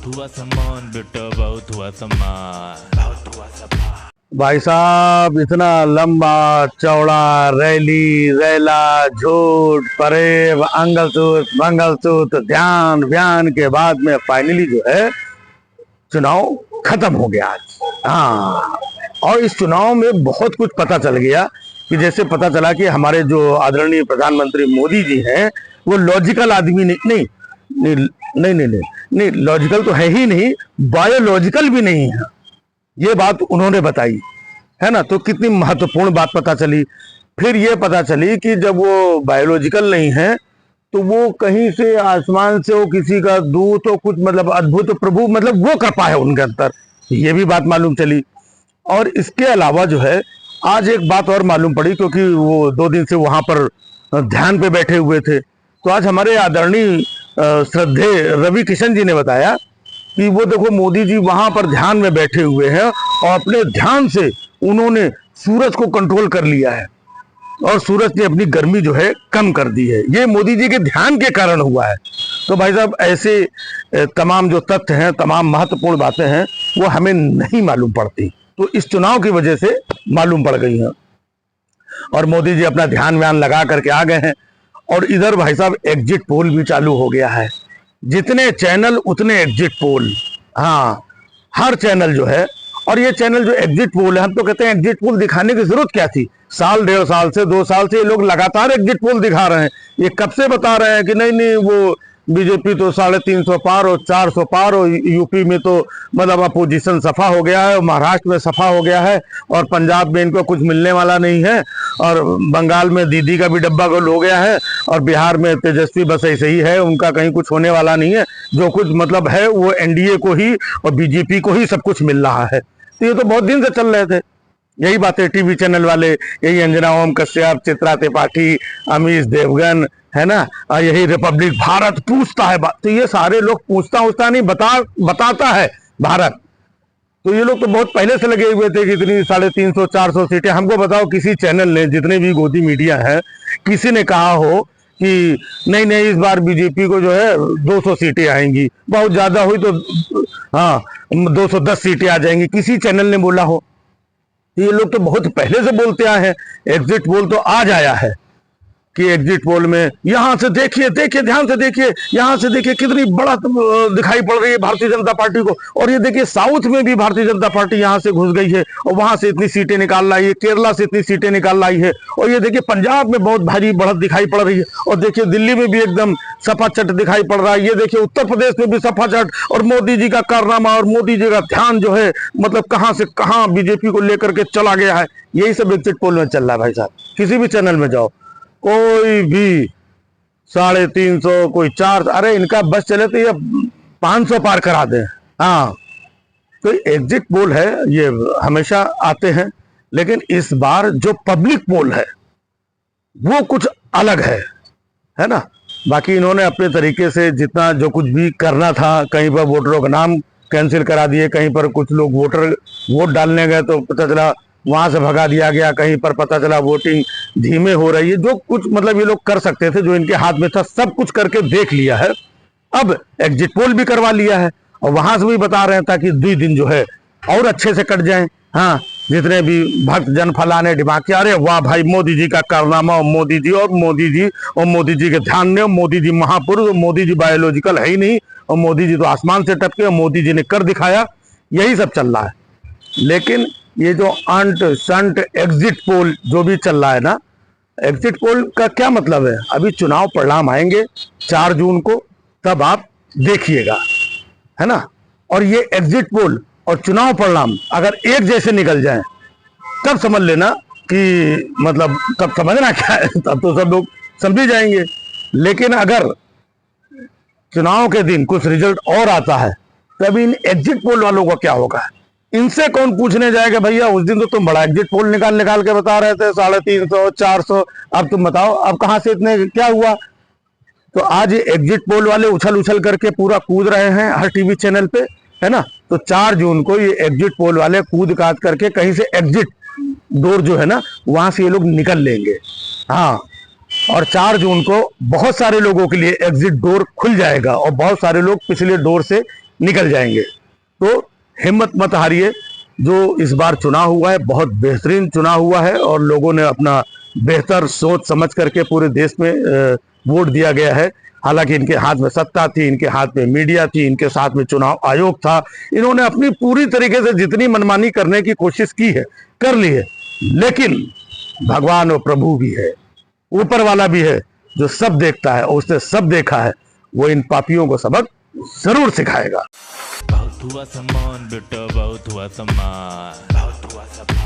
बहुत हुआ सामान बेटा, बहुत हुआ सामान, बहुत हुआ सामान। भाई साहब, इतना लंबा चौड़ा रैली रैला झूठ फरेब मंगलसूत्र ध्यान व्यान के बाद में फाइनली जो है चुनाव खत्म हो गया आज। हाँ, और इस चुनाव में बहुत कुछ पता चल गया कि जैसे पता चला कि हमारे जो आदरणीय प्रधानमंत्री मोदी जी हैं वो लॉजिकल आदमी नहीं नहीं नहीं नहीं नहीं, नहीं लॉजिकल तो है ही नहीं, बायोलॉजिकल भी नहीं है। ये बात उन्होंने बताई है ना, तो कितनी महत्वपूर्ण बात पता चली। फिर ये पता चली कि जब वो बायोलॉजिकल नहीं है तो वो कहीं से आसमान से वो किसी का दूत हो, कुछ मतलब अद्भुत प्रभु मतलब वो कृपा है उनके अंदर, ये भी बात मालूम चली। और इसके अलावा जो है आज एक बात और मालूम पड़ी, क्योंकि वो 2 दिन से वहां पर ध्यान पे बैठे हुए थे, तो आज हमारे आदरणीय श्रद्धेय रवि किशन जी ने बताया कि वो देखो मोदी जी वहां पर ध्यान में बैठे हुए हैं और अपने ध्यान से उन्होंने सूरज को कंट्रोल कर लिया है और सूरज ने अपनी गर्मी जो है कम कर दी है। ये मोदी जी के ध्यान के कारण हुआ है। तो भाई साहब, ऐसे तमाम जो तथ्य हैं, तमाम महत्वपूर्ण बातें हैं, वो हमें नहीं मालूम पड़ती, तो इस चुनाव की वजह से मालूम पड़ गई हैं। और मोदी जी अपना ध्यान व्यान लगा करके आ गए हैं। और इधर भाई साहब एग्जिट पोल भी चालू हो गया है, जितने चैनल उतने एग्जिट पोल। हाँ, हर चैनल जो है, और ये चैनल जो एग्जिट पोल है, हम तो कहते हैं एग्जिट पोल दिखाने की जरूरत क्या थी। साल 1.5 साल से 2 साल से ये लोग लगातार एग्जिट पोल दिखा रहे हैं। ये कब से बता रहे हैं कि नहीं नहीं वो बीजेपी तो 350 पार और 400 पार, और यूपी में तो मतलब अपोजिशन सफा हो गया है, महाराष्ट्र में सफा हो गया है, और पंजाब में इनको कुछ मिलने वाला नहीं है, और बंगाल में दीदी का भी डब्बा गोल हो गया है, और बिहार में तेजस्वी बस ऐसे ही है, उनका कहीं कुछ होने वाला नहीं है। जो कुछ मतलब है वो एनडीए को ही और बीजेपी को ही सब कुछ मिल रहा है। तो ये तो बहुत दिन से चल रहे थे यही बातें, टीवी चैनल वाले, यही अंजना ओम कश्यप, चित्रा त्रिपाठी, अमीश देवगन, है ना, और यही रिपब्लिक भारत पूछता है बात। तो ये सारे लोग पूछता नहीं, बताता है भारत। तो ये लोग तो बहुत पहले से लगे हुए थे कि इतनी 350-400 सीटें। हमको बताओ किसी चैनल ने, जितने भी गोदी मीडिया है, किसी ने कहा हो कि नहीं नहीं इस बार बीजेपी को जो है 200 सीटें आएंगी, बहुत ज्यादा हुई तो हाँ 210 सीटें आ जाएंगी, किसी चैनल ने बोला हो? ये लोग तो बहुत पहले से बोलते आए हैं। एग्जिट पोल तो आज आया है कि एग्जिट पोल में यहां से देखिए ध्यान से देखिए, यहां से देखिए कितनी बड़ा दिखाई पड़ रही है भारतीय जनता पार्टी को। और ये देखिए साउथ में भी भारतीय जनता पार्टी यहां से घुस गई है और वहां से इतनी सीटें निकाल लाई है, केरला से इतनी सीटें निकाल लाई है, और ये देखिए पंजाब में बहुत भारी बढ़त दिखाई पड़ रही है, और देखिए दिल्ली में भी एकदम सफाचट दिखाई पड़ रहा है, ये देखिए उत्तर प्रदेश में भी सफाचट। और मोदी जी का कारनामा और मोदी जी का ध्यान जो है मतलब कहां से कहां बीजेपी को लेकर के चला गया है। यही सब एग्जिट पोल में चल रहा है भाई साहब। किसी भी चैनल में जाओ, कोई भी 350, कोई 4, अरे इनका बस चले तो ये 500 पार करा दें। हाँ, तो एग्जिट पोल है, ये हमेशा आते हैं, लेकिन इस बार जो पब्लिक पोल है वो कुछ अलग है ना। बाकी इन्होंने अपने तरीके से जितना जो कुछ भी करना था, कहीं पर वोटरों का नाम कैंसिल करा दिए, कहीं पर कुछ लोग वोट डालने गए तो पता चला वहां से भगा दिया गया, कहीं पर पता चला वोटिंग धीमे हो रही है। जो कुछ मतलब ये लोग कर सकते थे, जो इनके हाथ में था, सब कुछ करके देख लिया है। अब एग्जिट पोल भी करवा लिया है और वहां से भी बता रहे हैं ताकि 2 दिन जो है और अच्छे से कट जाएं। हाँ, जितने भी भक्त जन फलाने दिमाग के, अरे वाह भाई मोदी जी का कारनामा, और मोदी जी और मोदी जी और मोदी जी के ध्यान में, मोदी जी महापुरुष, मोदी जी बायोलॉजिकल है ही नहीं, और मोदी जी तो आसमान से टपके, और मोदी जी ने कर दिखाया। यही सब चल रहा है। लेकिन ये जो अंट संट एग्जिट पोल जो भी चल रहा है ना, एग्जिट पोल का क्या मतलब है? अभी चुनाव परिणाम आएंगे 4 जून को, तब आप देखिएगा, है ना। और ये एग्जिट पोल और चुनाव परिणाम अगर एक जैसे निकल जाएं, तब समझ लेना कि मतलब तब समझना क्या है, तब तो सब लोग समझ जाएंगे। लेकिन अगर चुनाव के दिन कुछ रिजल्ट और आता है, तब इन एग्जिट पोल वालों का क्या होगा? इनसे कौन पूछने जाएगा? भैया उस दिन तो तुम बड़ा एग्जिट पोल निकाल के बता रहे थे 350, 400, अब तुम बताओ अब कहां से इतने क्या हुआ? तो आज एग्जिट पोल वाले उछल करके पूरा कूद रहे हैं हर टीवी चैनल पे, है ना। तो 4 जून को ये एग्जिट पोल वाले कूद काट करके कहीं से एग्जिट डोर जो है ना, वहां से ये लोग निकल लेंगे। हाँ, और 4 जून को बहुत सारे लोगों के लिए एग्जिट डोर खुल जाएगा और बहुत सारे लोग पिछले डोर से निकल जाएंगे। तो हिम्मत मत हारिए। जो इस बार चुनाव हुआ है बहुत बेहतरीन चुनाव हुआ है और लोगों ने अपना बेहतर सोच समझ करके पूरे देश में वोट दिया गया है। हालांकि इनके हाथ में सत्ता थी, इनके हाथ में मीडिया थी, इनके साथ में चुनाव आयोग था। इन्होंने अपनी पूरी तरीके से जितनी मनमानी करने की कोशिश की है कर ली है, लेकिन भगवान और प्रभु भी है, ऊपर वाला भी है जो सब देखता है और उसने सब देखा है। वो इन पापियों को सबक जरूर सिखाएगा। बहुत हुआ सम्मान बेटा, बहुत हुआ सम्मान, बहुत हुआ सम्मान।